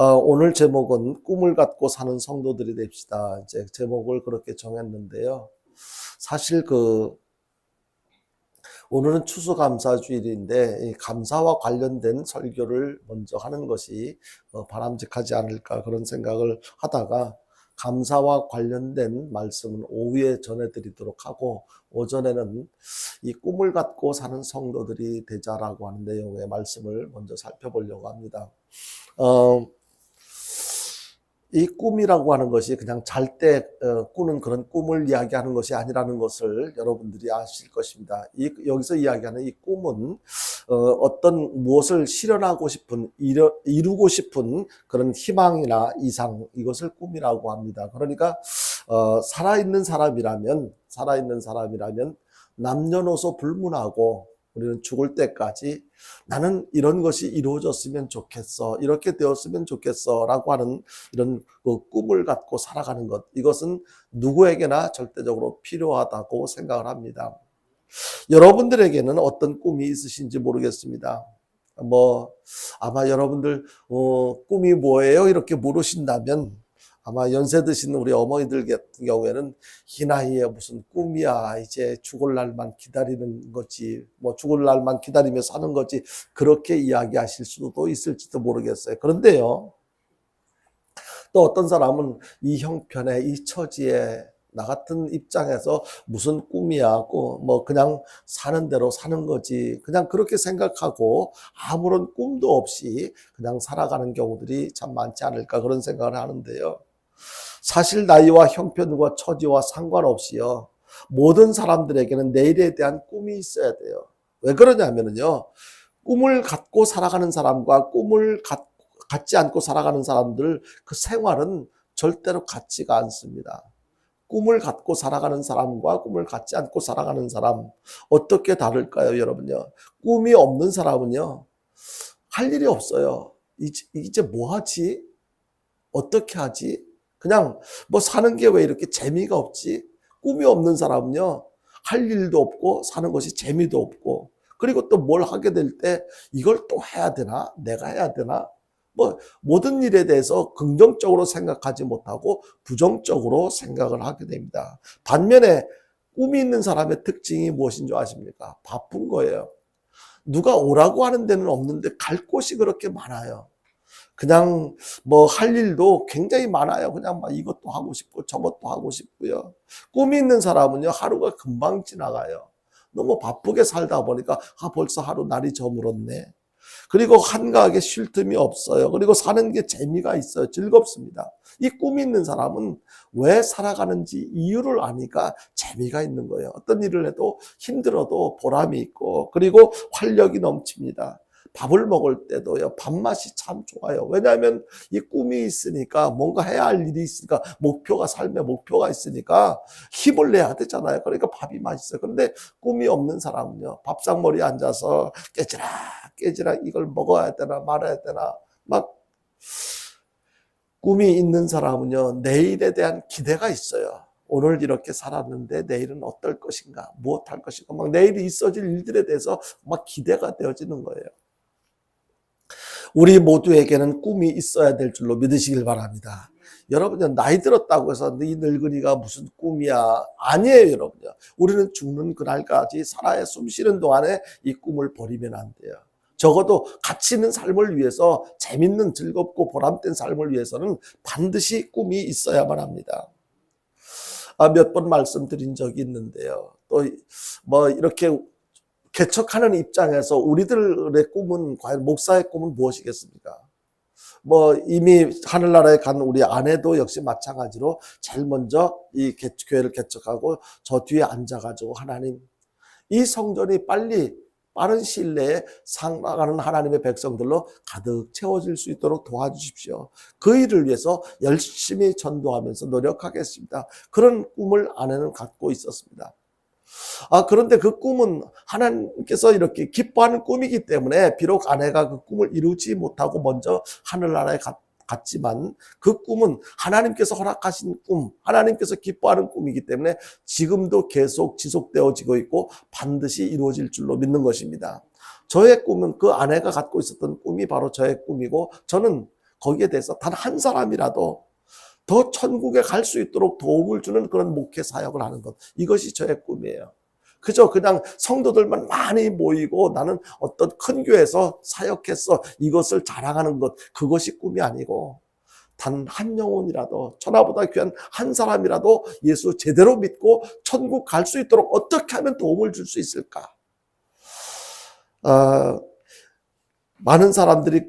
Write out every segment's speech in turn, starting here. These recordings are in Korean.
오늘 제목은 꿈을 갖고 사는 성도들이 됩시다. 이제 제목을 그렇게 정했는데요. 사실 오늘은 추수감사주일인데 이 감사와 관련된 설교를 먼저 하는 것이 바람직하지 않을까 그런 생각을 하다가 감사와 관련된 말씀은 오후에 전해드리도록 하고 오전에는 이 꿈을 갖고 사는 성도들이 되자라고 하는 내용의 말씀을 먼저 살펴보려고 합니다. 이 꿈이라고 하는 것이 그냥 잘 때 꾸는 그런 꿈을 이야기하는 것이 아니라는 것을 여러분들이 아실 것입니다. 여기서 이야기하는 이 꿈은 어떤 무엇을 실현하고 싶은, 이루고 싶은 그런 희망이나 이상, 이것을 꿈이라고 합니다. 그러니까 살아있는 사람이라면 남녀노소 불문하고 우리는 죽을 때까지 나는 이런 것이 이루어졌으면 좋겠어, 이렇게 되었으면 좋겠어 라고 하는 이런 꿈을 갖고 살아가는 것, 이것은 누구에게나 절대적으로 필요하다고 생각을 합니다. 여러분들에게는 어떤 꿈이 있으신지 모르겠습니다. 아마 여러분들 꿈이 뭐예요? 이렇게 물으신다면 아마 연세 드신 우리 어머니들 같은 경우에는 이 나이에 무슨 꿈이야, 이제 죽을 날만 기다리는 거지, 죽을 날만 기다리며 사는 거지, 그렇게 이야기하실 수도 있을지도 모르겠어요. 그런데요, 또 어떤 사람은 이 형편에, 이 처지에 나 같은 입장에서 무슨 꿈이야, 그냥 사는 대로 사는 거지, 그냥 그렇게 생각하고 아무런 꿈도 없이 그냥 살아가는 경우들이 참 많지 않을까 그런 생각을 하는데요. 사실 나이와 형편과 처지와 상관없이요, 모든 사람들에게는 내일에 대한 꿈이 있어야 돼요. 왜 그러냐면요, 꿈을 갖고 살아가는 사람과 꿈을 갖지 않고 살아가는 사람들, 그 생활은 절대로 같지가 않습니다. 꿈을 갖고 살아가는 사람과 꿈을 갖지 않고 살아가는 사람, 어떻게 다를까요, 여러분요? 꿈이 없는 사람은요, 할 일이 없어요. 이제 뭐 하지? 어떻게 하지? 그냥 사는 게 왜 이렇게 재미가 없지? 꿈이 없는 사람은요, 할 일도 없고 사는 것이 재미도 없고, 그리고 또 뭘 하게 될 때 이걸 또 해야 되나? 내가 해야 되나? 모든 일에 대해서 긍정적으로 생각하지 못하고 부정적으로 생각을 하게 됩니다. 반면에 꿈이 있는 사람의 특징이 무엇인 줄 아십니까? 바쁜 거예요. 누가 오라고 하는 데는 없는데 갈 곳이 그렇게 많아요. 그냥 할 일도 굉장히 많아요. 그냥 이것도 하고 싶고 저것도 하고 싶고요. 꿈이 있는 사람은요, 하루가 금방 지나가요. 너무 바쁘게 살다 보니까 벌써 하루 날이 저물었네. 그리고 한가하게 쉴 틈이 없어요. 그리고 사는 게 재미가 있어요. 즐겁습니다. 이 꿈이 있는 사람은 왜 살아가는지 이유를 아니까 재미가 있는 거예요. 어떤 일을 해도 힘들어도 보람이 있고, 그리고 활력이 넘칩니다. 밥을 먹을 때도요, 밥맛이 참 좋아요. 왜냐하면 이 꿈이 있으니까, 뭔가 해야 할 일이 있으니까, 삶의 목표가 있으니까 힘을 내야 되잖아요. 그러니까 밥이 맛있어요. 그런데 꿈이 없는 사람은요, 밥상머리에 앉아서 깨지락 이걸 먹어야 되나 말아야 되나 꿈이 있는 사람은요, 내일에 대한 기대가 있어요. 오늘 이렇게 살았는데 내일은 어떨 것인가, 무엇할 것인가, 내일이 있어질 일들에 대해서 기대가 되어지는 거예요. 우리 모두에게는 꿈이 있어야 될 줄로 믿으시길 바랍니다. 여러분, 나이 들었다고 해서 네 늙은이가 무슨 꿈이야, 아니에요. 여러분요, 우리는 죽는 그날까지 살아야 숨쉬는 동안에 이 꿈을 버리면 안 돼요. 적어도 가치 있는 삶을 위해서, 재밌는 즐겁고 보람된 삶을 위해서는 반드시 꿈이 있어야만 합니다. 몇 번 말씀드린 적이 있는데요, 또 이렇게 개척하는 입장에서 우리들의 꿈은, 과연 목사의 꿈은 무엇이겠습니까? 이미 하늘나라에 간 우리 아내도 역시 마찬가지로 제일 먼저 이 교회를 개척하고 저 뒤에 앉아가지고, 하나님, 이 성전이 빠른 시일 내에 살아가는 하나님의 백성들로 가득 채워질 수 있도록 도와주십시오. 그 일을 위해서 열심히 전도하면서 노력하겠습니다. 그런 꿈을 아내는 갖고 있었습니다. 그런데 그 꿈은 하나님께서 이렇게 기뻐하는 꿈이기 때문에, 비록 아내가 그 꿈을 이루지 못하고 먼저 하늘나라에 갔지만, 그 꿈은 하나님께서 허락하신 꿈, 하나님께서 기뻐하는 꿈이기 때문에 지금도 계속 지속되어지고 있고 반드시 이루어질 줄로 믿는 것입니다. 저의 꿈은, 그 아내가 갖고 있었던 꿈이 바로 저의 꿈이고, 저는 거기에 대해서 단 한 사람이라도 더 천국에 갈 수 있도록 도움을 주는 그런 목회 사역을 하는 것, 이것이 저의 꿈이에요. 그저 그냥 성도들만 많이 모이고 나는 어떤 큰 교회에서 사역했어, 이것을 자랑하는 것, 그것이 꿈이 아니고 단 한 영혼이라도, 천하보다 귀한 한 사람이라도 예수 제대로 믿고 천국 갈 수 있도록 어떻게 하면 도움을 줄 수 있을까? 많은 사람들이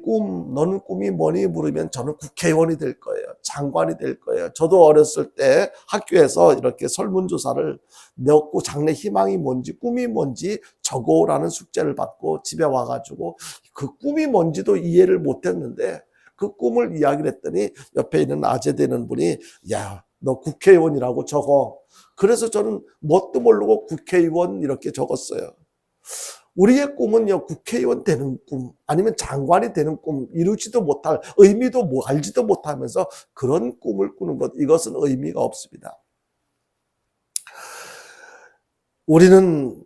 너는 꿈이 뭐니 물으면 저는 국회의원이 될 거예요. 장관이 될 거예요. 저도 어렸을 때 학교에서 이렇게 설문조사를 넣고 장래 희망이 뭔지, 꿈이 뭔지 적어오라는 숙제를 받고 집에 와가지고 그 꿈이 뭔지도 이해를 못했는데 그 꿈을 이야기를 했더니 옆에 있는 아재 되는 분이 야, 너 국회의원이라고 적어. 그래서 저는 뭣도 모르고 국회의원 이렇게 적었어요. 우리의 꿈은요, 국회의원 되는 꿈, 아니면 장관이 되는 꿈, 이루지도 못할, 의미도 알지도 못하면서 그런 꿈을 꾸는 것, 이것은 의미가 없습니다. 우리는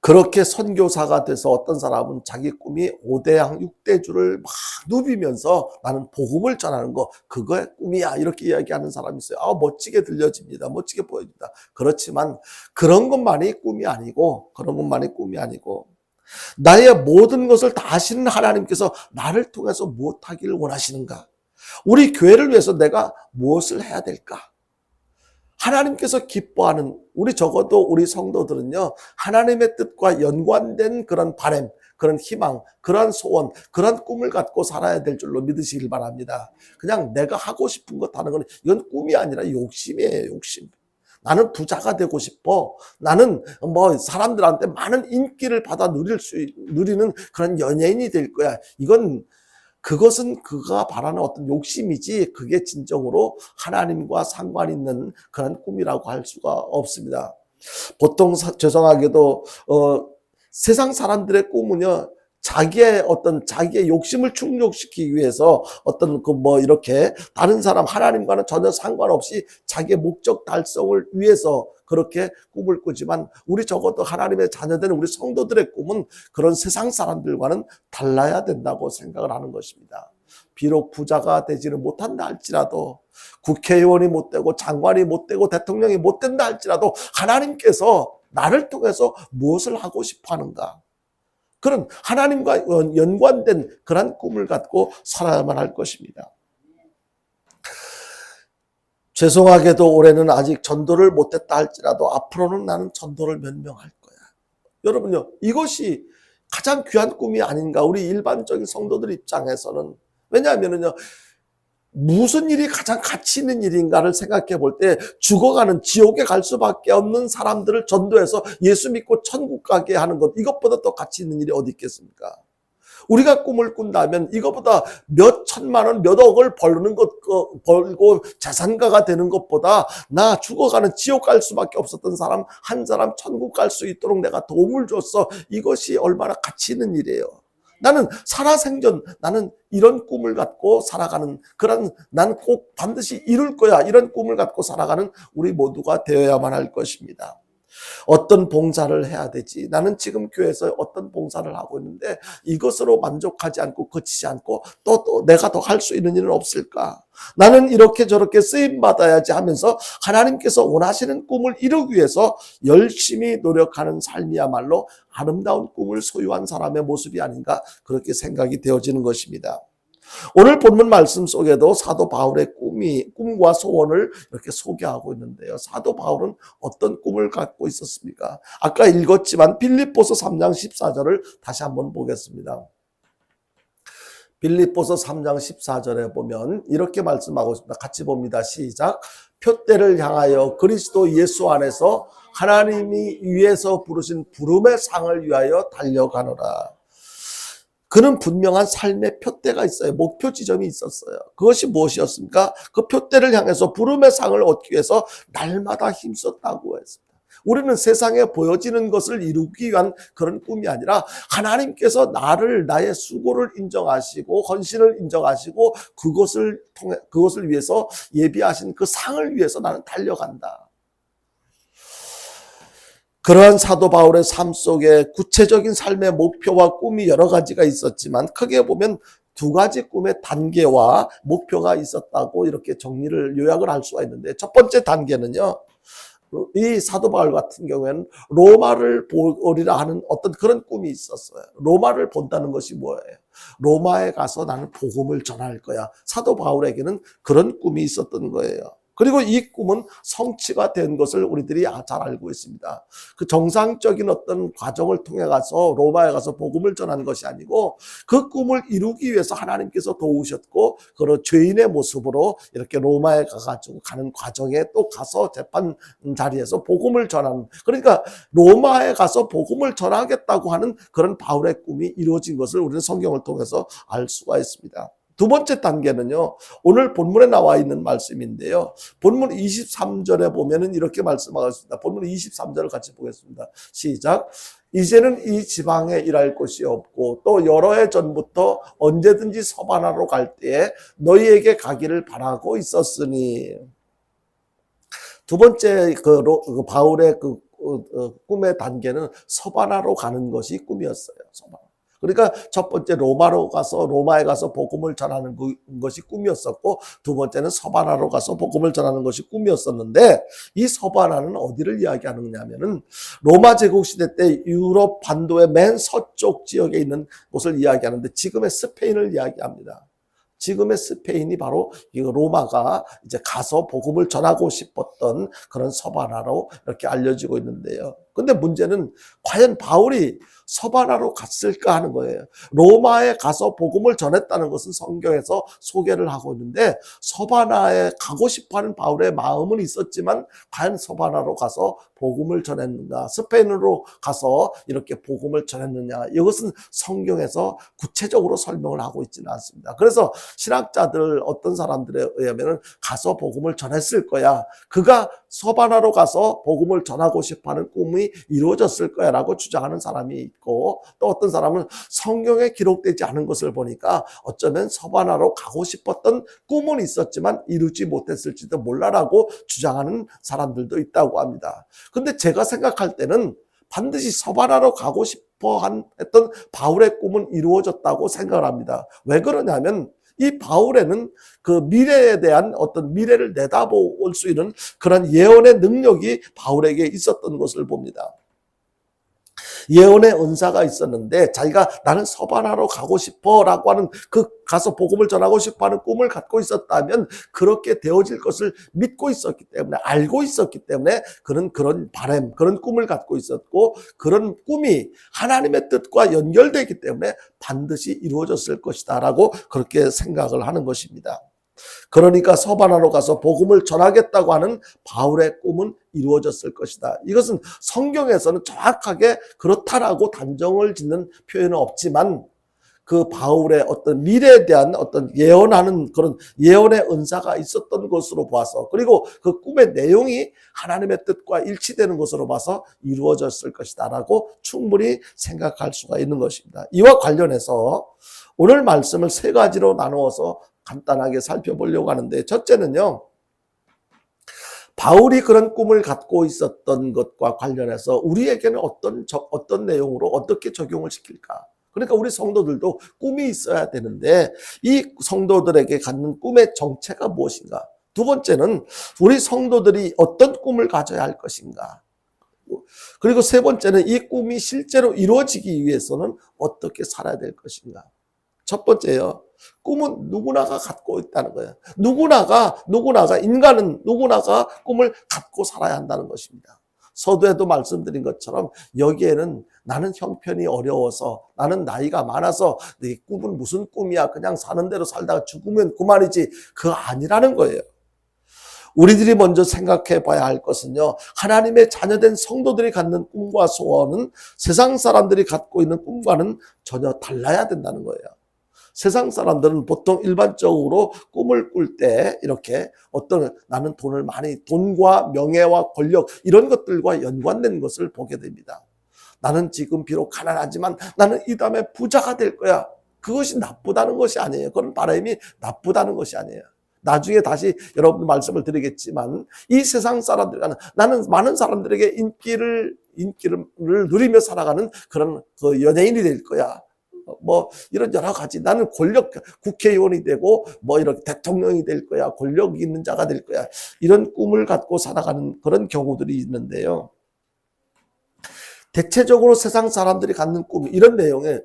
그렇게 선교사가 돼서 어떤 사람은 자기 꿈이 5대양 6대주를 막 누비면서 나는 복음을 전하는 거, 그거의 꿈이야, 이렇게 이야기하는 사람이 있어요. 멋지게 들려집니다. 멋지게 보여집니다. 그렇지만 그런 것만이 꿈이 아니고, 나의 모든 것을 다 아시는 하나님께서 나를 통해서 무엇하기를 원하시는가? 우리 교회를 위해서 내가 무엇을 해야 될까? 하나님께서 기뻐하는, 적어도 우리 성도들은요, 하나님의 뜻과 연관된 그런 바람, 그런 희망, 그런 소원, 그런 꿈을 갖고 살아야 될 줄로 믿으시길 바랍니다. 그냥 내가 하고 싶은 것 하는 건 이건 꿈이 아니라 욕심이에요, 욕심. 나는 부자가 되고 싶어. 나는 사람들한테 많은 인기를 받아 누리는 그런 연예인이 될 거야. 그것은 그가 바라는 어떤 욕심이지, 그게 진정으로 하나님과 상관 있는 그런 꿈이라고 할 수가 없습니다. 보통 죄송하게도 세상 사람들의 꿈은요, 자기의 욕심을 충족시키기 위해서 이렇게 다른 사람, 하나님과는 전혀 상관없이 자기의 목적 달성을 위해서 그렇게 꿈을 꾸지만, 우리 적어도 하나님의 자녀된 우리 성도들의 꿈은 그런 세상 사람들과는 달라야 된다고 생각을 하는 것입니다. 비록 부자가 되지는 못한다 할지라도, 국회의원이 못 되고 장관이 못 되고 대통령이 못 된다 할지라도 하나님께서 나를 통해서 무엇을 하고 싶어 하는가, 그런 하나님과 연관된 그런 꿈을 갖고 살아야만 할 것입니다. 죄송하게도 올해는 아직 전도를 못했다 할지라도 앞으로는 나는 전도를 몇 명 할 거야. 여러분요, 이것이 가장 귀한 꿈이 아닌가, 우리 일반적인 성도들 입장에서는. 왜냐하면요, 무슨 일이 가장 가치 있는 일인가를 생각해 볼 때 죽어가는, 지옥에 갈 수밖에 없는 사람들을 전도해서 예수 믿고 천국 가게 하는 것, 이것보다 더 가치 있는 일이 어디 있겠습니까? 우리가 꿈을 꾼다면 이것보다 몇 천만 원, 몇 억을 벌고 재산가가 되는 것보다 나 죽어가는, 지옥 갈 수밖에 없었던 사람 한 사람 천국 갈 수 있도록 내가 도움을 줬어. 이것이 얼마나 가치 있는 일이에요. 나는 살아생전 나는 이런 꿈을 갖고 살아가는, 나는 꼭 반드시 이룰 거야, 이런 꿈을 갖고 살아가는 우리 모두가 되어야만 할 것입니다. 어떤 봉사를 해야 되지? 나는 지금 교회에서 어떤 봉사를 하고 있는데 이것으로 만족하지 않고 그치지 않고 또 내가 더 할 수 있는 일은 없을까? 나는 이렇게 저렇게 쓰임 받아야지 하면서 하나님께서 원하시는 꿈을 이루기 위해서 열심히 노력하는 삶이야말로 아름다운 꿈을 소유한 사람의 모습이 아닌가, 그렇게 생각이 되어지는 것입니다. 오늘 본문 말씀 속에도 사도 바울의 꿈과 소원을 이렇게 소개하고 있는데요. 사도 바울은 어떤 꿈을 갖고 있었습니까? 아까 읽었지만 빌립보서 3장 14절을 다시 한번 보겠습니다. 빌립보서 3장 14절에 보면 이렇게 말씀하고 있습니다. 같이 봅니다. 시작. 표대를 향하여 그리스도 예수 안에서 하나님이 위에서 부르신 부름의 상을 위하여 달려가노라. 그는 분명한 삶의 표대가 있어요. 목표 지점이 있었어요. 그것이 무엇이었습니까? 그 표대를 향해서 부름의 상을 얻기 위해서 날마다 힘썼다고 했습니다. 우리는 세상에 보여지는 것을 이루기 위한 그런 꿈이 아니라 하나님께서 나의 수고를 인정하시고 헌신을 인정하시고 그것을 위해서 예비하신 그 상을 위해서 나는 달려간다. 그러한 사도 바울의 삶 속에 구체적인 삶의 목표와 꿈이 여러 가지가 있었지만 크게 보면 두 가지 꿈의 단계와 목표가 있었다고 이렇게 정리를 요약을 할 수가 있는데, 첫 번째 단계는요, 이 사도 바울 같은 경우에는 로마를 보리라 하는 어떤 그런 꿈이 있었어요. 로마를 본다는 것이 뭐예요? 로마에 가서 나는 복음을 전할 거야. 사도 바울에게는 그런 꿈이 있었던 거예요. 그리고 이 꿈은 성취가 된 것을 우리들이 잘 알고 있습니다. 그 정상적인 어떤 과정을 통해 가서 로마에 가서 복음을 전하는 것이 아니고, 그 꿈을 이루기 위해서 하나님께서 도우셨고, 그런 죄인의 모습으로 이렇게 로마에 가가지고 가는 과정에 또 가서 재판 자리에서 복음을 전하는, 그러니까 로마에 가서 복음을 전하겠다고 하는 그런 바울의 꿈이 이루어진 것을 우리는 성경을 통해서 알 수가 있습니다. 두 번째 단계는요, 오늘 본문에 나와 있는 말씀인데요. 본문 23절에 보면은 이렇게 말씀하고 있습니다. 본문 23절을 같이 보겠습니다. 시작. 이제는 이 지방에 일할 곳이 없고 또 여러 해 전부터 언제든지 서바나로 갈 때에 너희에게 가기를 바라고 있었으니. 두 번째 그 바울의 꿈의 단계는 서바나로 가는 것이 꿈이었어요. 서바나. 그러니까 첫 번째 로마에 가서 복음을 전하는 것이 꿈이었었고, 두 번째는 서바나로 가서 복음을 전하는 것이 꿈이었었는데, 이 서바나는 어디를 이야기하느냐 하면은 로마 제국 시대 때 유럽 반도의 맨 서쪽 지역에 있는 곳을 이야기하는데, 지금의 스페인을 이야기합니다. 지금의 스페인이 바로 이 로마가 이제 가서 복음을 전하고 싶었던 그런 서바나로 이렇게 알려지고 있는데요. 근데 문제는 과연 바울이 서바나로 갔을까 하는 거예요. 로마에 가서 복음을 전했다는 것은 성경에서 소개를 하고 있는데, 서바나에 가고 싶어하는 바울의 마음은 있었지만 과연 서바나로 가서 복음을 전했는가, 스페인으로 가서 이렇게 복음을 전했느냐, 이것은 성경에서 구체적으로 설명을 하고 있지는 않습니다. 그래서 신학자들 어떤 사람들에 의하면 가서 복음을 전했을 거야, 그가 서바나로 가서 복음을 전하고 싶어하는 꿈이 이루어졌을 거야 라고 주장하는 사람이 있고, 또 어떤 사람은 성경에 기록되지 않은 것을 보니까 어쩌면 서바나로 가고 싶었던 꿈은 있었지만 이루지 못했을지도 몰라라고 주장하는 사람들도 있다고 합니다. 근데 제가 생각할 때는 반드시 서바나로 가고 싶어 했던 바울의 꿈은 이루어졌다고 생각을 합니다. 왜 그러냐면 이 바울에는 그 미래에 대한 어떤 미래를 내다볼 수 있는 그런 예언의 능력이 바울에게 있었던 것을 봅니다. 예언의 은사가 있었는데 자기가 나는 서바나로 가고 싶어 라고 하는 가서 복음을 전하고 싶어 하는 꿈을 갖고 있었다면 그렇게 되어질 것을 믿고 있었기 때문에, 알고 있었기 때문에 그는 그런 바람, 그런 꿈을 갖고 있었고, 그런 꿈이 하나님의 뜻과 연결되기 때문에 반드시 이루어졌을 것이다 라고 그렇게 생각을 하는 것입니다. 그러니까 서바나로 가서 복음을 전하겠다고 하는 바울의 꿈은 이루어졌을 것이다. 이것은 성경에서는 정확하게 그렇다라고 단정을 짓는 표현은 없지만, 그 바울의 어떤 미래에 대한 어떤 예언하는 그런 예언의 은사가 있었던 것으로 봐서, 그리고 그 꿈의 내용이 하나님의 뜻과 일치되는 것으로 봐서 이루어졌을 것이다 라고 충분히 생각할 수가 있는 것입니다. 이와 관련해서 오늘 말씀을 세 가지로 나누어서 간단하게 살펴보려고 하는데, 첫째는요, 바울이 그런 꿈을 갖고 있었던 것과 관련해서 우리에게는 어떤 내용으로 어떻게 적용을 시킬까? 그러니까 우리 성도들도 꿈이 있어야 되는데 이 성도들에게 갖는 꿈의 정체가 무엇인가? 두 번째는 우리 성도들이 어떤 꿈을 가져야 할 것인가? 그리고 세 번째는 이 꿈이 실제로 이루어지기 위해서는 어떻게 살아야 될 것인가? 첫 번째요, 꿈은 누구나가 갖고 있다는 거예요. 인간은 누구나가 꿈을 갖고 살아야 한다는 것입니다. 서두에도 말씀드린 것처럼 여기에는 나는 형편이 어려워서, 나는 나이가 많아서 네 꿈은 무슨 꿈이야, 그냥 사는 대로 살다가 죽으면 그만이지, 그거 아니라는 거예요. 우리들이 먼저 생각해 봐야 할 것은요, 하나님의 자녀된 성도들이 갖는 꿈과 소원은 세상 사람들이 갖고 있는 꿈과는 전혀 달라야 된다는 거예요. 세상 사람들은 보통 일반적으로 꿈을 꿀 때 이렇게 나는 돈과 명예와 권력 이런 것들과 연관된 것을 보게 됩니다. 나는 지금 비록 가난하지만 나는 이 다음에 부자가 될 거야. 그것이 나쁘다는 것이 아니에요. 그런 바람이 나쁘다는 것이 아니에요. 나중에 다시 여러분 말씀을 드리겠지만, 이 세상 사람들과는 나는 많은 사람들에게 인기를 누리며 살아가는 그런 그 연예인이 될 거야. 뭐 이런 여러 가지 나는 권력 국회의원이 되고 뭐 이렇게 대통령이 될 거야. 권력 있는 자가 될 거야. 이런 꿈을 갖고 살아가는 그런 경우들이 있는데요. 대체적으로 세상 사람들이 갖는 꿈 이런 내용에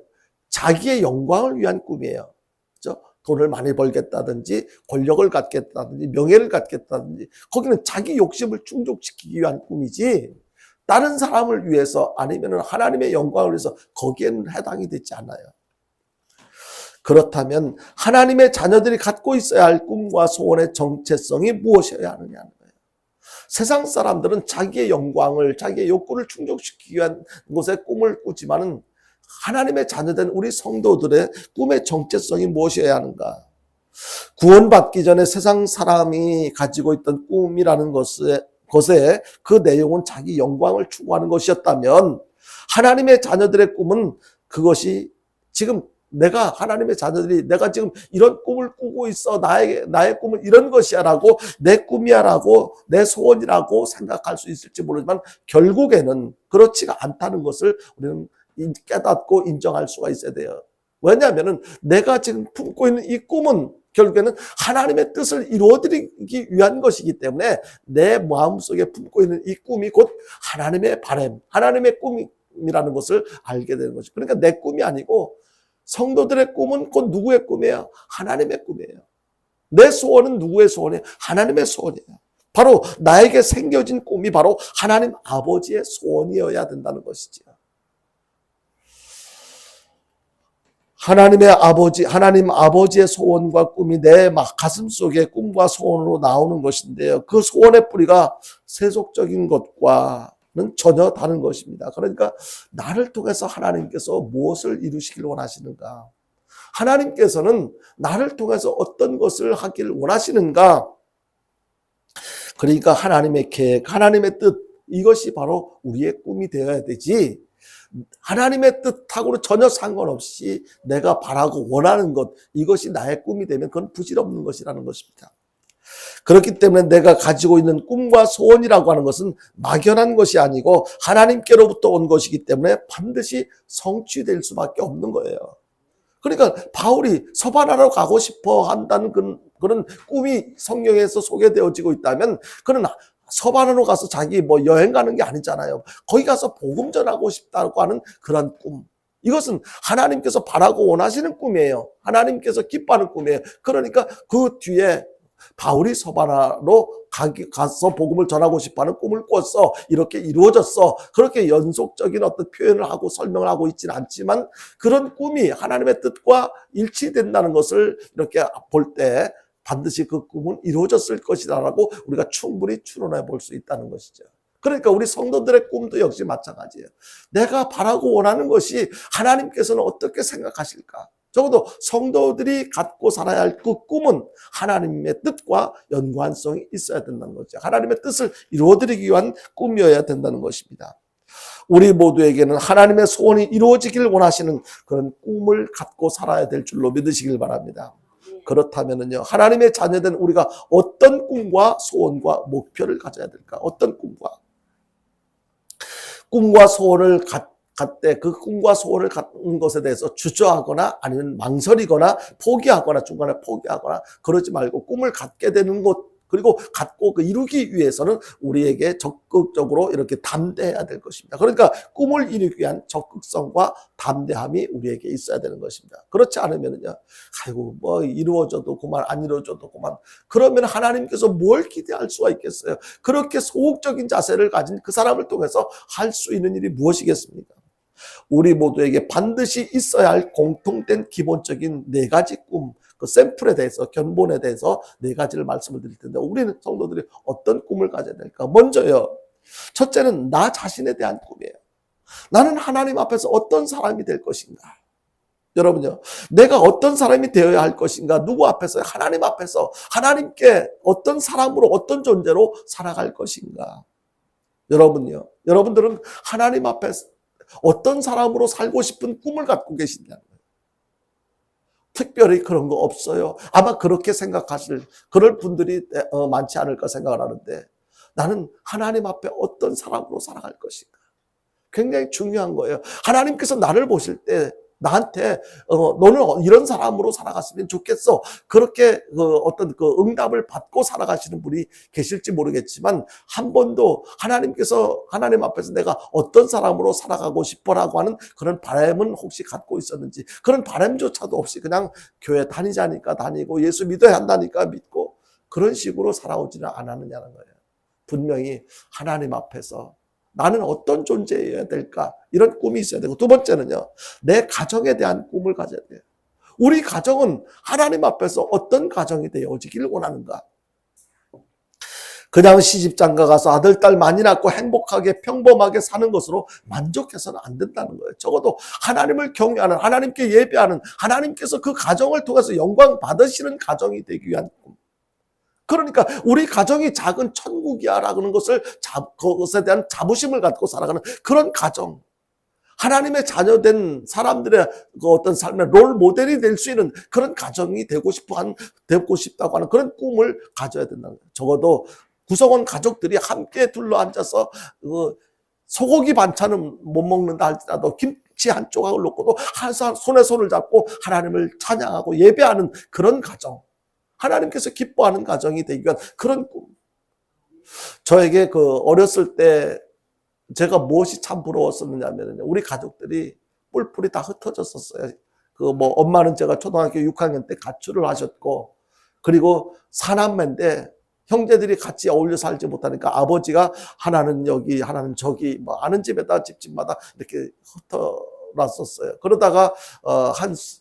자기의 영광을 위한 꿈이에요. 그렇죠? 돈을 많이 벌겠다든지 권력을 갖겠다든지 명예를 갖겠다든지 거기는 자기 욕심을 충족시키기 위한 꿈이지 다른 사람을 위해서 아니면 하나님의 영광을 위해서 거기에는 해당이 되지 않아요. 그렇다면 하나님의 자녀들이 갖고 있어야 할 꿈과 소원의 정체성이 무엇이어야 하느냐는 거예요. 세상 사람들은 자기의 영광을 자기의 욕구를 충족시키기 위한 곳에 꿈을 꾸지만은 하나님의 자녀된 우리 성도들의 꿈의 정체성이 무엇이어야 하는가? 구원받기 전에 세상 사람이 가지고 있던 꿈이라는 것에 그 내용은 자기 영광을 추구하는 것이었다면 하나님의 자녀들의 꿈은 그것이 지금 내가 하나님의 자녀들이 내가 지금 이런 꿈을 꾸고 있어 나의 꿈은 이런 것이야라고 내 꿈이야라고 내 소원이라고 생각할 수 있을지 모르지만 결국에는 그렇지가 않다는 것을 우리는 깨닫고 인정할 수가 있어야 돼요. 왜냐하면 내가 지금 품고 있는 이 꿈은 결국에는 하나님의 뜻을 이루어드리기 위한 것이기 때문에 내 마음속에 품고 있는 이 꿈이 곧 하나님의 바람, 하나님의 꿈이라는 것을 알게 되는 것이죠. 그러니까 내 꿈이 아니고 성도들의 꿈은 곧 누구의 꿈이에요? 하나님의 꿈이에요. 내 소원은 누구의 소원이에요? 하나님의 소원이에요. 바로 나에게 생겨진 꿈이 바로 하나님 아버지의 소원이어야 된다는 것이죠. 하나님 아버지의 소원과 꿈이 내 가슴 속에 꿈과 소원으로 나오는 것인데요. 그 소원의 뿌리가 세속적인 것과는 전혀 다른 것입니다. 그러니까 나를 통해서 하나님께서 무엇을 이루시길 원하시는가? 하나님께서는 나를 통해서 어떤 것을 하길 원하시는가? 그러니까 하나님의 계획, 하나님의 뜻, 이것이 바로 우리의 꿈이 되어야 되지, 하나님의 뜻하고는 전혀 상관없이 내가 바라고 원하는 것, 이것이 나의 꿈이 되면 그건 부질없는 것이라는 것입니다. 그렇기 때문에 내가 가지고 있는 꿈과 소원이라고 하는 것은 막연한 것이 아니고 하나님께로부터 온 것이기 때문에 반드시 성취될 수밖에 없는 거예요. 그러니까 바울이 서바나로 가고 싶어 한다는 그런 꿈이 성경에서 소개되어지고 있다면 그는 서바나로 가서 자기 여행 가는 게 아니잖아요. 거기 가서 복음 전하고 싶다고 하는 그런 꿈. 이것은 하나님께서 바라고 원하시는 꿈이에요. 하나님께서 기뻐하는 꿈이에요. 그러니까 그 뒤에 바울이 서바나로 가서 복음을 전하고 싶어하는 꿈을 꿨어. 이렇게 이루어졌어. 그렇게 연속적인 어떤 표현을 하고 설명을 하고 있지는 않지만 그런 꿈이 하나님의 뜻과 일치된다는 것을 이렇게 볼 때 반드시 그 꿈은 이루어졌을 것이다라고 우리가 충분히 추론해 볼 수 있다는 것이죠. 그러니까 우리 성도들의 꿈도 역시 마찬가지예요. 내가 바라고 원하는 것이 하나님께서는 어떻게 생각하실까? 적어도 성도들이 갖고 살아야 할 그 꿈은 하나님의 뜻과 연관성이 있어야 된다는 거죠. 하나님의 뜻을 이루어드리기 위한 꿈이어야 된다는 것입니다. 우리 모두에게는 하나님의 소원이 이루어지길 원하시는 그런 꿈을 갖고 살아야 될 줄로 믿으시길 바랍니다. 그렇다면요, 하나님의 자녀된 우리가 어떤 꿈과 소원과 목표를 가져야 될까? 어떤 꿈과 소원을 갖되 그 꿈과 소원을 갖는 것에 대해서 주저하거나 아니면 망설이거나 포기하거나 중간에 포기하거나 그러지 말고 꿈을 갖게 되는 것, 그리고 갖고 이루기 위해서는 우리에게 적극적으로 이렇게 담대해야 될 것입니다. 그러니까 꿈을 이루기 위한 적극성과 담대함이 우리에게 있어야 되는 것입니다. 그렇지 않으면요, 아이고 이루어져도 그만, 안 이루어져도 그만. 그러면 하나님께서 뭘 기대할 수가 있겠어요? 그렇게 소극적인 자세를 가진 그 사람을 통해서 할 수 있는 일이 무엇이겠습니까? 우리 모두에게 반드시 있어야 할 공통된 기본적인 4가지 꿈, 그 샘플에 대해서, 견본에 대해서 4가지를 말씀을 드릴 텐데, 우리는 성도들이 어떤 꿈을 가져야 될까? 먼저요, 첫째는 나 자신에 대한 꿈이에요. 나는 하나님 앞에서 어떤 사람이 될 것인가? 여러분요, 내가 어떤 사람이 되어야 할 것인가? 누구 앞에서? 하나님 앞에서 하나님께 어떤 사람으로, 어떤 존재로 살아갈 것인가? 여러분요, 여러분들은 하나님 앞에서 어떤 사람으로 살고 싶은 꿈을 갖고 계시냐는 거예요. 특별히 그런 거 없어요. 아마 그렇게 생각하실 그럴 분들이 많지 않을까 생각을 하는데, 나는 하나님 앞에 어떤 사람으로 살아갈 것인가? 굉장히 중요한 거예요. 하나님께서 나를 보실 때 나한테 너는 이런 사람으로 살아갔으면 좋겠어. 그렇게 어떤 그 응답을 받고 살아가시는 분이 계실지 모르겠지만 한 번도 하나님 앞에서 내가 어떤 사람으로 살아가고 싶어라고 하는 그런 바람은 혹시 갖고 있었는지, 그런 바람조차도 없이 그냥 교회 다니자니까 다니고 예수 믿어야 한다니까 믿고 그런 식으로 살아오지는 않았느냐는 거예요. 분명히 하나님 앞에서 나는 어떤 존재여야 될까? 이런 꿈이 있어야 되고, 두 번째는요, 내 가정에 대한 꿈을 가져야 돼요. 우리 가정은 하나님 앞에서 어떤 가정이 되어지길 원하는가? 그냥 시집장가 가서 아들, 딸 많이 낳고 행복하게 평범하게 사는 것으로 만족해서는 안 된다는 거예요. 적어도 하나님을 경외하는, 하나님께 예배하는, 하나님께서 그 가정을 통해서 영광 받으시는 가정이 되기 위한 꿈. 그러니까 우리 가정이 작은 천국이야라는 것을 그것에 대한 자부심을 갖고 살아가는 그런 가정, 하나님의 자녀된 사람들의 그 어떤 삶의 롤 모델이 될 수 있는 그런 가정이 되고 싶다고 하는 그런 꿈을 가져야 된다는 거예요. 적어도 구성원 가족들이 함께 둘러앉아서 소고기 반찬은 못 먹는다 할지라도 김치 한 조각을 놓고도 항상 손에 손을 잡고 하나님을 찬양하고 예배하는 그런 가정, 하나님께서 기뻐하는 가정이 되기 위한 그런 꿈. 저에게 어렸을 때 제가 무엇이 참 부러웠었느냐면 우리 가족들이 뿔뿔이 다 흩어졌었어요. 엄마는 제가 초등학교 6학년 때 가출을 하셨고, 그리고 사남매인데 형제들이 같이 어울려 살지 못하니까 아버지가 하나는 여기 하나는 저기 아는 집에다 집집마다 이렇게 흩어놨었어요. 그러다가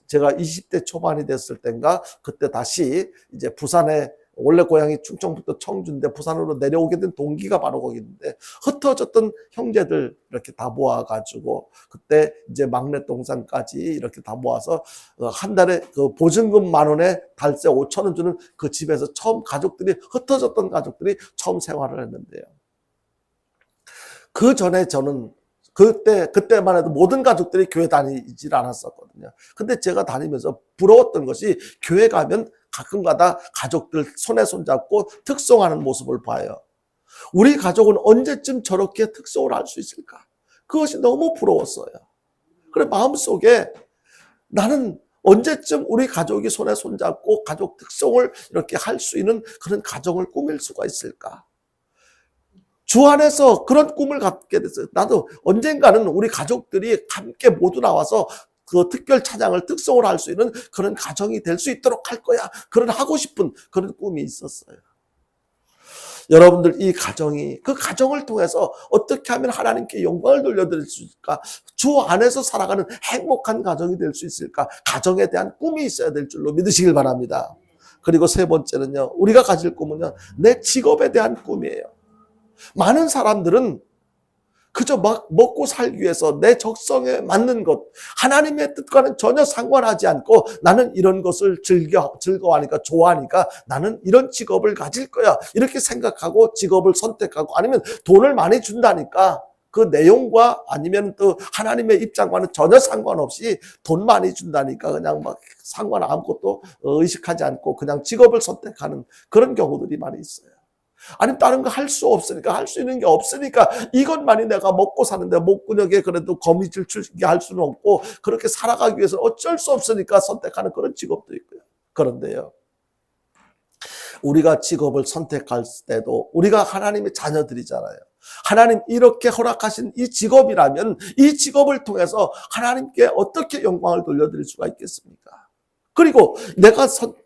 제가 20대 초반이 됐을 땐가 그때 다시 이제 부산에, 원래 고향이 충청부터 청주인데 부산으로 내려오게 된 동기가 바로 거기 있는데, 흩어졌던 형제들 이렇게 다 모아가지고 그때 이제 막내 동생까지 이렇게 다 모아서 한 달에 보증금 10,000원에 달세 5,000원 주는 그 집에서 처음 흩어졌던 가족들이 처음 생활을 했는데요. 그 전에 저는 그때만 해도 모든 가족들이 교회 다니질 않았었거든요. 근데 제가 다니면서 부러웠던 것이, 교회 가면 가끔가다 가족들 손에 손잡고 특송하는 모습을 봐요. 우리 가족은 언제쯤 저렇게 특송을 할 수 있을까? 그것이 너무 부러웠어요. 그래, 마음속에 나는 언제쯤 우리 가족이 손에 손잡고 가족 특송을 이렇게 할 수 있는 그런 가정을 꾸밀 수가 있을까? 주 안에서 그런 꿈을 갖게 됐어요. 나도 언젠가는 우리 가족들이 함께 모두 나와서 그 특별 찬양을 특송을 할 수 있는 그런 가정이 될 수 있도록 할 거야. 그런 하고 싶은 그런 꿈이 있었어요. 여러분들, 그 가정을 통해서 어떻게 하면 하나님께 영광을 돌려드릴 수 있을까? 주 안에서 살아가는 행복한 가정이 될 수 있을까? 가정에 대한 꿈이 있어야 될 줄로 믿으시길 바랍니다. 그리고 세 번째는요, 우리가 가질 꿈은요, 내 직업에 대한 꿈이에요. 많은 사람들은 그저 막 먹고 살기 위해서 내 적성에 맞는 것, 하나님의 뜻과는 전혀 상관하지 않고 나는 이런 것을 즐거워하니까, 좋아하니까 나는 이런 직업을 가질 거야, 이렇게 생각하고 직업을 선택하고, 아니면 돈을 많이 준다니까 그 내용과 아니면 또 하나님의 입장과는 전혀 상관없이 돈 많이 준다니까 그냥 막 상관 아무것도 의식하지 않고 그냥 직업을 선택하는 그런 경우들이 많이 있어요. 아니면 다른 거 할 수 없으니까, 할 수 있는 게 없으니까 이것만이 내가 먹고 사는데 목구멍에 그래도 거미줄 출게 할 수는 없고 그렇게 살아가기 위해서 어쩔 수 없으니까 선택하는 그런 직업도 있고요. 그런데요, 우리가 직업을 선택할 때도 우리가 하나님의 자녀들이잖아요. 하나님 이렇게 허락하신 이 직업이라면 이 직업을 통해서 하나님께 어떻게 영광을 돌려드릴 수가 있겠습니까? 그리고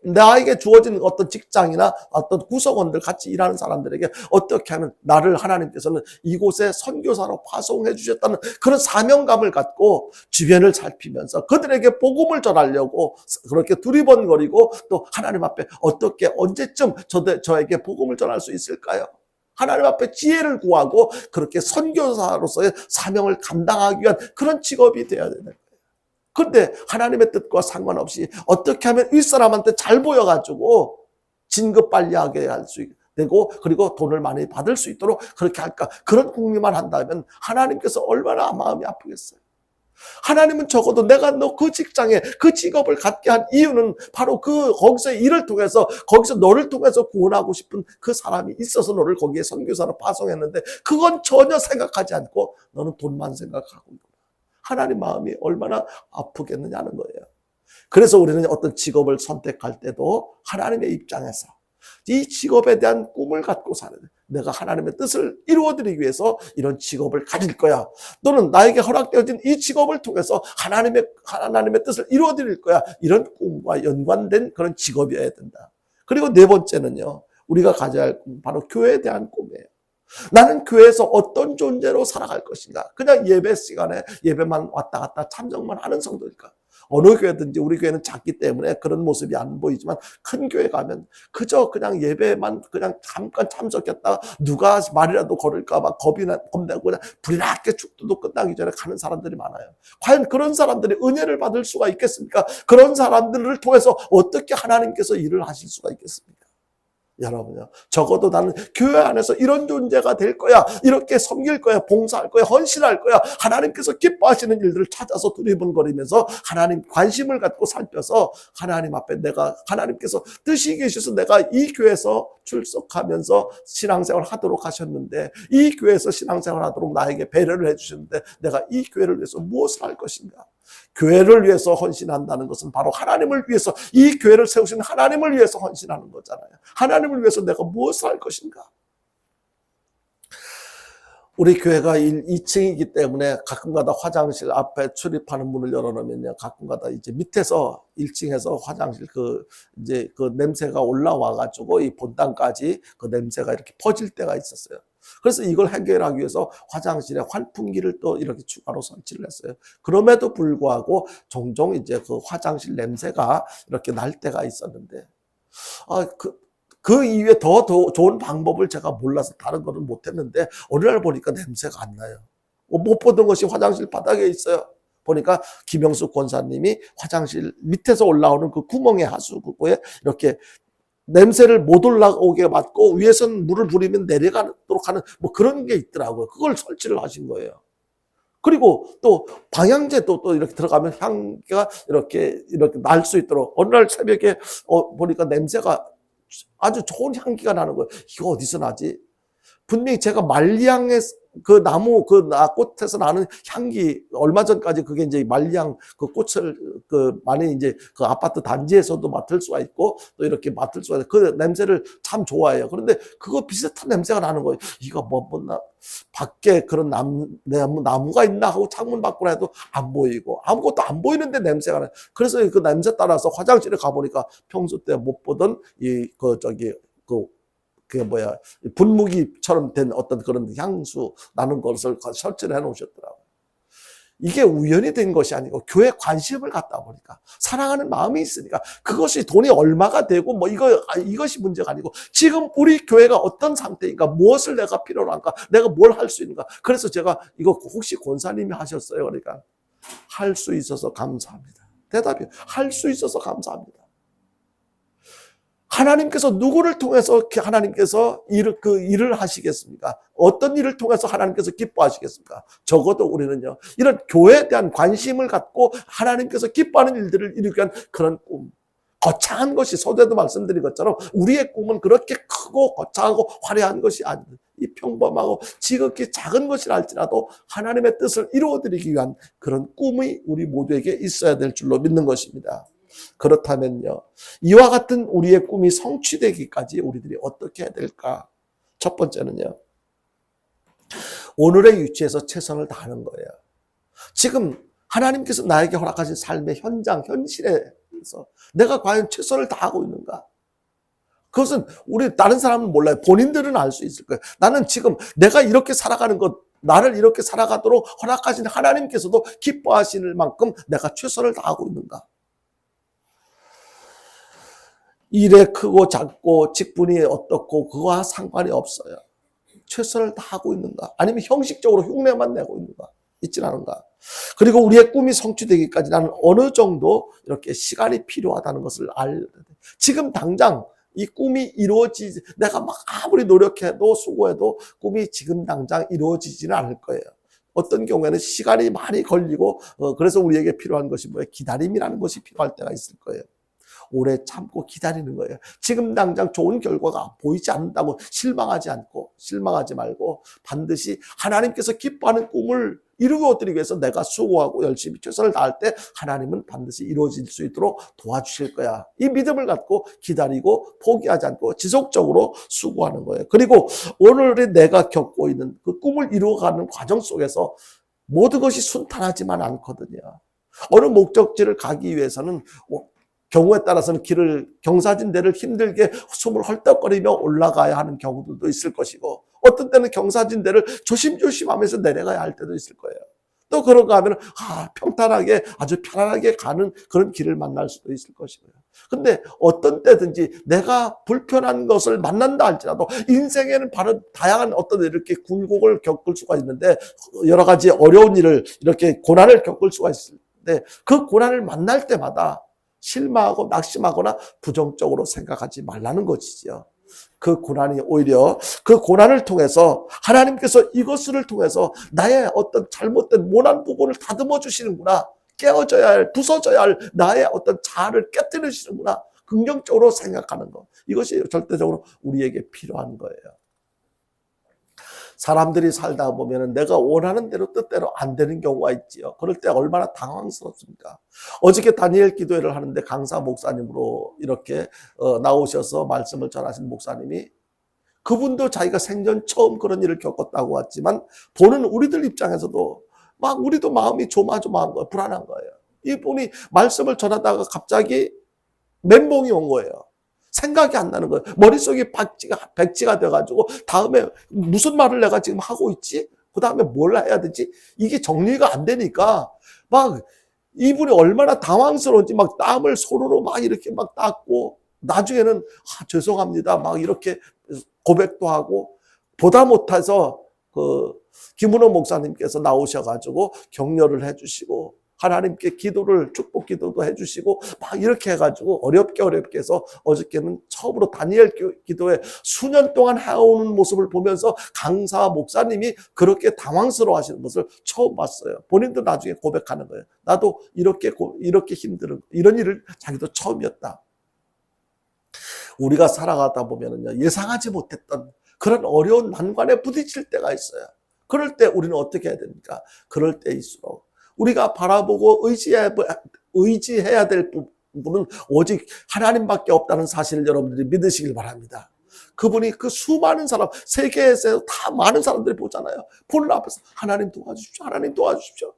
나에게 주어진 어떤 직장이나 어떤 구성원들, 같이 일하는 사람들에게 어떻게 하면 나를 하나님께서는 이곳에 선교사로 파송해 주셨다는 그런 사명감을 갖고 주변을 살피면서 그들에게 복음을 전하려고 그렇게 두리번거리고, 또 하나님 앞에 어떻게 언제쯤 저에게 복음을 전할 수 있을까요? 하나님 앞에 지혜를 구하고 그렇게 선교사로서의 사명을 감당하기 위한 그런 직업이 되어야 되는 거예요. 그런데 하나님의 뜻과 상관없이 어떻게 하면 윗사람한테 잘 보여가지고 진급 빨리 하게 할 수 되고, 그리고 돈을 많이 받을 수 있도록 그렇게 할까, 그런 궁리만 한다면 하나님께서 얼마나 마음이 아프겠어요. 하나님은 적어도 내가 너 그 직장에 그 직업을 갖게 한 이유는 바로 거기서 일을 통해서, 거기서 너를 통해서 구원하고 싶은 그 사람이 있어서 너를 거기에 선교사로 파송했는데 그건 전혀 생각하지 않고 너는 돈만 생각하고 있구나. 하나님 마음이 얼마나 아프겠느냐는 거예요. 그래서 우리는 어떤 직업을 선택할 때도 하나님의 입장에서 이 직업에 대한 꿈을 갖고 사는, 내가 하나님의 뜻을 이루어드리기 위해서 이런 직업을 가질 거야. 또는 나에게 허락되어진 이 직업을 통해서 하나님의 뜻을 이루어드릴 거야. 이런 꿈과 연관된 그런 직업이어야 된다. 그리고 네 번째는요, 우리가 가져야 할 꿈, 바로 교회에 대한 꿈이에요. 나는 교회에서 어떤 존재로 살아갈 것인가? 그냥 예배 시간에 예배만 왔다 갔다 참석만 하는 성도일까? 어느 교회든지 우리 교회는 작기 때문에 그런 모습이 안 보이지만 큰 교회 가면 그저 그냥 예배만 그냥 잠깐 참석했다가 누가 말이라도 걸을까 봐 겁내고 그냥 불이 나게 축도도 끝나기 전에 가는 사람들이 많아요. 과연 그런 사람들이 은혜를 받을 수가 있겠습니까? 그런 사람들을 통해서 어떻게 하나님께서 일을 하실 수가 있겠습니까? 여러분요, 적어도 나는 교회 안에서 이런 존재가 될 거야, 이렇게 섬길 거야, 봉사할 거야, 헌신할 거야, 하나님께서 기뻐하시는 일들을 찾아서 두리번거리면서 하나님 관심을 갖고 살펴서 하나님 앞에 하나님께서 뜻이 계셔서 내가 이 교회에서 출석하면서 신앙생활 하도록 하셨는데, 이 교회에서 신앙생활 하도록 나에게 배려를 해주셨는데 내가 이 교회를 위해서 무엇을 할 것인가? 교회를 위해서 헌신한다는 것은 바로 하나님을 위해서, 이 교회를 세우신 하나님을 위해서 헌신하는 거잖아요. 하나님을 위해서 내가 무엇을 할 것인가? 우리 교회가 2층이기 때문에 가끔가다 화장실 앞에 출입하는 문을 열어놓으면요, 가끔가다 이제 밑에서 1층에서 화장실 그 냄새가 올라와가지고 이 본당까지 그 냄새가 이렇게 퍼질 때가 있었어요. 그래서 이걸 해결하기 위해서 화장실에 환풍기를 또 이렇게 추가로 설치를 했어요. 그럼에도 불구하고 종종 이제 그 화장실 냄새가 이렇게 날 때가 있었는데, 그 이후에 더 좋은 방법을 제가 몰라서 다른 거는 못했는데, 어느 날 보니까 냄새가 안 나요. 못 보던 것이 화장실 바닥에 있어요. 보니까 김영숙 권사님이 화장실 밑에서 올라오는 그 구멍의 하수구에 이렇게 냄새를 못 올라오게 막고 위에서는 물을 부리면 내려가도록 하는 뭐 그런 게 있더라고요. 그걸 설치를 하신 거예요. 그리고 또 방향제도 또 이렇게 들어가면 향기가 이렇게 날 수 있도록, 어느 날 새벽에 보니까 냄새가 아주 좋은 향기가 나는 거예요. 이거 어디서 나지? 분명히 제가 말리향의 그 나무 꽃에서 나는 향기, 얼마 전까지 그게 이제 말리향 그 꽃을 많이 이제 그 아파트 단지에서도 맡을 수가 있고 또 이렇게 맡을 수가 있고 그 냄새를 참 좋아해요. 그런데 그거 비슷한 냄새가 나는 거예요. 이거 밖에 그런 나무가 있나 하고 창문 밖으로 해도 안 보이고 아무것도 안 보이는데 냄새가 나요. 그래서 그 냄새 따라서 화장실에 가보니까 평소 때 못 보던 분무기처럼 된 어떤 그런 향수 나는 것을 설치를 해 놓으셨더라고요. 이게 우연히 된 것이 아니고 교회 관심을 갖다 보니까, 사랑하는 마음이 있으니까, 그것이 돈이 얼마가 되고 이것이 문제가 아니고 지금 우리 교회가 어떤 상태인가, 무엇을 내가 필요로 한가, 내가 뭘 할 수 있는가. 그래서 제가 이거 혹시 권사님이 하셨어요? 그러니까 할 수 있어서 감사합니다. 대답이 할 수 있어서 감사합니다. 하나님께서 누구를 통해서 하나님께서 그 일을 하시겠습니까? 어떤 일을 통해서 하나님께서 기뻐하시겠습니까? 적어도 우리는요, 이런 교회에 대한 관심을 갖고 하나님께서 기뻐하는 일들을 이루기 위한 그런 꿈, 거창한 것이, 서두에도 말씀드린 것처럼 우리의 꿈은 그렇게 크고 거창하고 화려한 것이 아닙니다. 이 평범하고 지극히 작은 것이라 할지라도 하나님의 뜻을 이루어드리기 위한 그런 꿈이 우리 모두에게 있어야 될 줄로 믿는 것입니다. 그렇다면요, 이와 같은 우리의 꿈이 성취되기까지 우리들이 어떻게 해야 될까? 첫 번째는요, 오늘의 위치에서 최선을 다하는 거예요. 지금 하나님께서 나에게 허락하신 삶의 현장, 현실에서 내가 과연 최선을 다하고 있는가? 그것은 다른 사람은 몰라요. 본인들은 알 수 있을 거예요. 나는 지금 내가 이렇게 살아가는 것, 나를 이렇게 살아가도록 허락하신 하나님께서도 기뻐하시는 만큼 내가 최선을 다하고 있는가? 일에 크고 작고 직분이 어떻고 그거와 상관이 없어요. 최선을 다하고 있는가? 아니면 형식적으로 흉내만 내고 있는가? 있진 않은가? 그리고 우리의 꿈이 성취되기까지 나는 어느 정도 이렇게 시간이 필요하다는 것을 알려야 돼. 지금 당장 이 꿈이 이루어지지, 내가 막 아무리 노력해도 수고해도 꿈이 지금 당장 이루어지지는 않을 거예요. 어떤 경우에는 시간이 많이 걸리고 그래서 우리에게 필요한 것이 뭐예요? 기다림이라는 것이 필요할 때가 있을 거예요. 오래 참고 기다리는 거예요. 지금 당장 좋은 결과가 보이지 않는다고 실망하지 말고 반드시 하나님께서 기뻐하는 꿈을 이루어드리기 위해서 내가 수고하고 열심히 최선을 다할 때 하나님은 반드시 이루어질 수 있도록 도와주실 거야. 이 믿음을 갖고 기다리고 포기하지 않고 지속적으로 수고하는 거예요. 그리고 오늘의 내가 겪고 있는 그 꿈을 이루어가는 과정 속에서 모든 것이 순탄하지만 않거든요. 어느 목적지를 가기 위해서는 경우에 따라서는 경사진대를 힘들게 숨을 헐떡거리며 올라가야 하는 경우들도 있을 것이고, 어떤 때는 경사진대를 조심조심 하면서 내려가야 할 때도 있을 거예요. 또 그런가 하면 평탄하게 아주 편안하게 가는 그런 길을 만날 수도 있을 것이고요. 근데 어떤 때든지 내가 불편한 것을 만난다 할지라도 인생에는 바로 다양한 어떤 이렇게 굴곡을 겪을 수가 있는데, 여러 가지 어려운 일을 이렇게 고난을 겪을 수가 있는데, 그 고난을 만날 때마다 실망하고 낙심하거나 부정적으로 생각하지 말라는 것이지요. 그 고난이 오히려 그 고난을 통해서 하나님께서 이것을 통해서 나의 어떤 잘못된 모난 부분을 다듬어 주시는구나, 깨어져야 할, 부서져야 할 나의 어떤 자아를 깨뜨리시는구나, 긍정적으로 생각하는 것, 이것이 절대적으로 우리에게 필요한 거예요. 사람들이 살다 보면 내가 원하는 대로 뜻대로 안 되는 경우가 있지요. 그럴 때 얼마나 당황스럽습니까? 어저께 다니엘 기도회를 하는데 강사 목사님으로 이렇게 나오셔서 말씀을 전하신 목사님이, 그분도 자기가 생전 처음 그런 일을 겪었다고 했지만 보는 우리들 입장에서도 막 우리도 마음이 조마조마한 거예요. 불안한 거예요. 이분이 말씀을 전하다가 갑자기 멘붕이 온 거예요. 생각이 안 나는 거예요. 머릿속이 백지가 돼가지고 다음에 무슨 말을 내가 지금 하고 있지? 그 다음에 뭘 해야 되지? 이게 정리가 안 되니까 막 이분이 얼마나 당황스러운지 막 땀을 손으로 막 이렇게 막 닦고, 나중에는 죄송합니다 막 이렇게 고백도 하고, 보다 못해서 그 김은호 목사님께서 나오셔가지고 격려를 해주시고 하나님께 축복 기도도 해주시고 막 이렇게 해가지고 어렵게 해서 어저께는 처음으로 다니엘 기도회 수년 동안 해오는 모습을 보면서 강사 목사님이 그렇게 당황스러워 하시는 것을 처음 봤어요. 본인도 나중에 고백하는 거예요. 나도 이렇게 힘든 이런 일을 자기도 처음이었다. 우리가 살아가다 보면은요, 예상하지 못했던 그런 어려운 난관에 부딪힐 때가 있어요. 그럴 때 우리는 어떻게 해야 됩니까? 그럴 때일수록 우리가 바라보고 의지해야 될 부분은 오직 하나님밖에 없다는 사실을 여러분들이 믿으시길 바랍니다. 그분이 그 수많은 사람, 세계에서 다 많은 사람들이 보잖아요. 보는 앞에서 하나님 도와주십시오, 하나님 도와주십시오.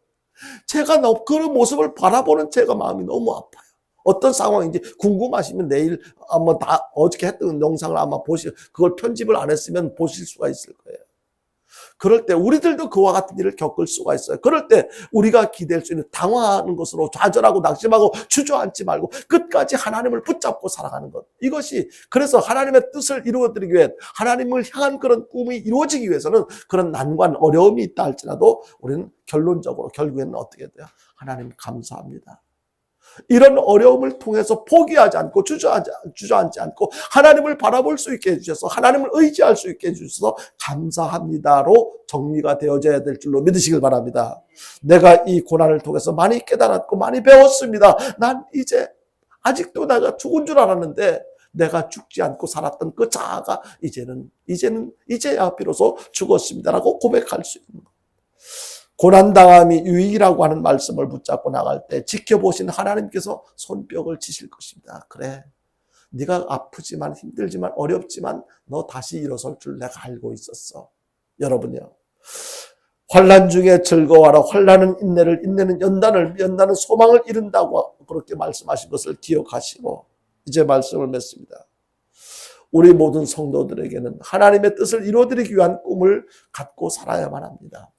제가 그런 모습을 바라보는 제가 마음이 너무 아파요. 어떤 상황인지 궁금하시면 내일 아마 어저께 했던 영상을 아마 그걸 편집을 안 했으면 보실 수가 있을 거예요. 그럴 때 우리들도 그와 같은 일을 겪을 수가 있어요. 그럴 때 우리가 기댈 수 있는 당황하는 것으로 좌절하고 낙심하고 주저앉지 말고 끝까지 하나님을 붙잡고 살아가는 것. 이것이, 그래서 하나님의 뜻을 이루어드리기 위해, 하나님을 향한 그런 꿈이 이루어지기 위해서는 그런 난관, 어려움이 있다 할지라도 우리는 결국에는 어떻게 돼요? 하나님 감사합니다. 이런 어려움을 통해서 포기하지 않고 주저앉지 않고 하나님을 바라볼 수 있게 해주셔서, 하나님을 의지할 수 있게 해주셔서 감사합니다로 정리가 되어져야 될 줄로 믿으시길 바랍니다. 내가 이 고난을 통해서 많이 깨달았고 많이 배웠습니다. 난 이제 아직도 내가 죽은 줄 알았는데 내가 죽지 않고 살았던 그 자아가 이제야 비로소 죽었습니다라고 고백할 수 있는 것. 고난당함이 유익이라고 하는 말씀을 붙잡고 나갈 때 지켜보신 하나님께서 손뼉을 치실 것입니다. 그래, 네가 아프지만 힘들지만 어렵지만 너 다시 일어설 줄 내가 알고 있었어. 여러분요, 환난 중에 즐거워하라. 환난은 인내를, 인내는 연단은 소망을 이룬다고 그렇게 말씀하신 것을 기억하시고 이제 말씀을 맺습니다. 우리 모든 성도들에게는 하나님의 뜻을 이루어드리기 위한 꿈을 갖고 살아야만 합니다.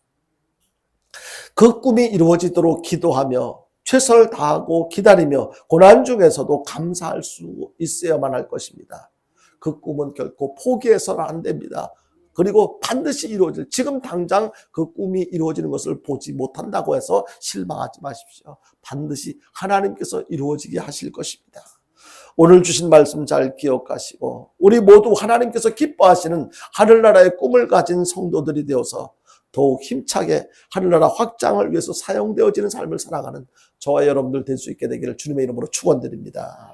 그 꿈이 이루어지도록 기도하며 최선을 다하고 기다리며 고난 중에서도 감사할 수 있어야만 할 것입니다. 그 꿈은 결코 포기해서는 안 됩니다. 그리고 반드시 이루어질, 지금 당장 그 꿈이 이루어지는 것을 보지 못한다고 해서 실망하지 마십시오. 반드시 하나님께서 이루어지게 하실 것입니다. 오늘 주신 말씀 잘 기억하시고 우리 모두 하나님께서 기뻐하시는 하늘나라의 꿈을 가진 성도들이 되어서 더욱 힘차게 하늘나라 확장을 위해서 사용되어지는 삶을 살아가는 저와 여러분들 될 수 있게 되기를 주님의 이름으로 축원드립니다.